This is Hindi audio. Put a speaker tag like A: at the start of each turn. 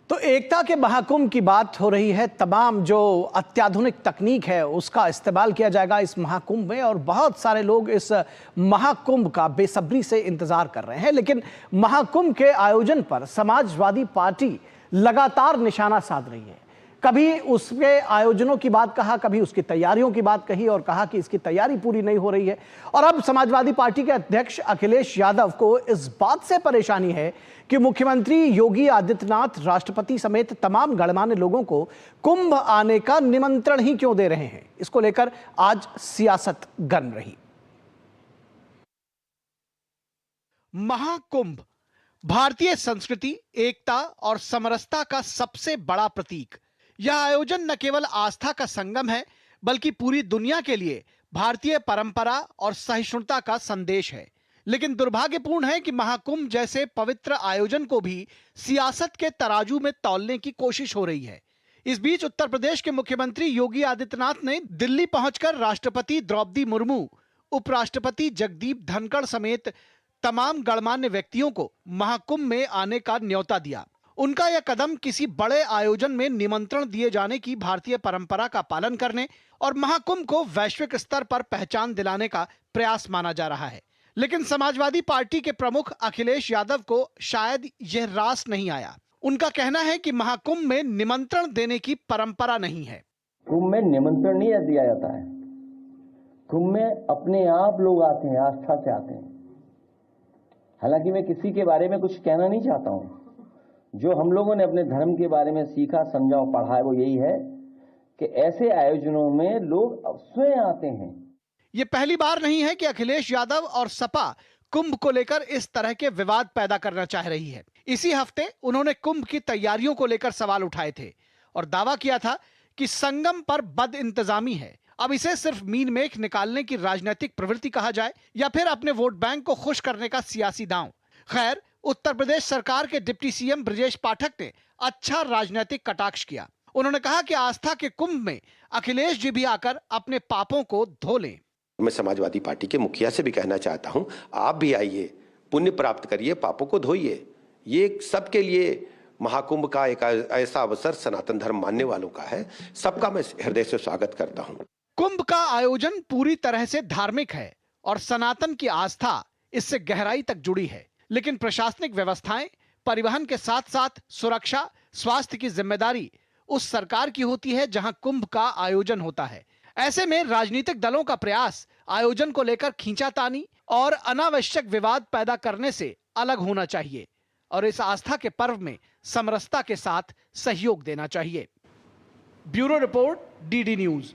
A: तो एकता के महाकुंभ की बात हो रही है। तमाम जो अत्याधुनिक तकनीक है उसका इस्तेमाल किया जाएगा इस महाकुंभ में और बहुत सारे लोग इस महाकुंभ का बेसब्री से इंतजार कर रहे हैं। लेकिन महाकुंभ के आयोजन पर समाजवादी पार्टी लगातार निशाना साध रही है। कभी उसके आयोजनों की बात कहा, कभी उसकी तैयारियों की बात कही और कहा कि इसकी तैयारी पूरी नहीं हो रही है। और अब समाजवादी पार्टी के अध्यक्ष अखिलेश यादव को इस बात से परेशानी है कि मुख्यमंत्री योगी आदित्यनाथ राष्ट्रपति समेत तमाम गणमान्य लोगों को कुंभ आने का निमंत्रण ही क्यों दे रहे हैं। इसको लेकर आज सियासत गर्म रही।
B: महाकुंभ भारतीय संस्कृति, एकता और समरसता का सबसे बड़ा प्रतीक। यह आयोजन न केवल आस्था का संगम है बल्कि पूरी दुनिया के लिए भारतीय परंपरा और सहिष्णुता का संदेश है। लेकिन दुर्भाग्यपूर्ण है कि महाकुंभ जैसे पवित्र आयोजन को भी सियासत के तराजू में तौलने की कोशिश हो रही है। इस बीच उत्तर प्रदेश के मुख्यमंत्री योगी आदित्यनाथ ने दिल्ली पहुंचकर राष्ट्रपति द्रौपदी मुर्मू, उपराष्ट्रपति जगदीप धनखड़ समेत तमाम गणमान्य व्यक्तियों को महाकुंभ में आने का न्योता दिया। उनका यह कदम किसी बड़े आयोजन में निमंत्रण दिए जाने की भारतीय परंपरा का पालन करने और महाकुंभ को वैश्विक स्तर पर पहचान दिलाने का प्रयास माना जा रहा है। लेकिन समाजवादी पार्टी के प्रमुख अखिलेश यादव को शायद यह रास नहीं आया। उनका कहना है कि महाकुंभ में निमंत्रण देने की परंपरा नहीं है।
C: कुंभ में निमंत्रण नहीं दिया जाता है। कुंभ में अपने आप लोग आते हैं, आस्था से आते हैं। हालांकि मैं किसी के बारे में कुछ कहना नहीं चाहता हूं। जो हम लोगों ने अपने धर्म के बारे में सीखा, समझा और पढ़ा है वो यही है कि ऐसे आयोजनों में लोग स्वयं आते हैं।
B: ये पहली बार नहीं है कि अखिलेश यादव और सपा कुंभ को लेकर इस तरह के विवाद पैदा करना चाह रही है। इसी हफ्ते उन्होंने कुंभ की तैयारियों को लेकर सवाल उठाए थे और दावा किया था कि संगम पर बद इंतजामी है। अब इसे सिर्फ मीन मेख निकालने की राजनीतिक प्रवृत्ति कहा जाए या फिर अपने वोट बैंक को खुश करने का सियासी दांव। खैर, उत्तर प्रदेश सरकार के डिप्टी सीएम ब्रजेश पाठक ने अच्छा राजनीतिक कटाक्ष किया। उन्होंने कहा कि आस्था के कुंभ में अखिलेश जी भी आकर अपने पापों को धो लें।
D: मैं समाजवादी पार्टी के मुखिया से भी कहना चाहता हूं, आप भी आइए, पुण्य प्राप्त करिए, पापों को धोइए। ये सबके लिए महाकुंभ का एक ऐसा अवसर सनातन धर्म मानने वालों का है। सबका मैं हृदय से स्वागत करता हूं।
B: कुंभ का आयोजन पूरी तरह से धार्मिक है और सनातन की आस्था इससे गहराई तक जुड़ी है। लेकिन प्रशासनिक व्यवस्थाएं, परिवहन के साथ साथ सुरक्षा, स्वास्थ्य की जिम्मेदारी उस सरकार की होती है जहां कुंभ का आयोजन होता है। ऐसे में राजनीतिक दलों का प्रयास आयोजन को लेकर खींचातानी और अनावश्यक विवाद पैदा करने से अलग होना चाहिए और इस आस्था के पर्व में समरसता के साथ सहयोग देना चाहिए। Bureau report, DD news.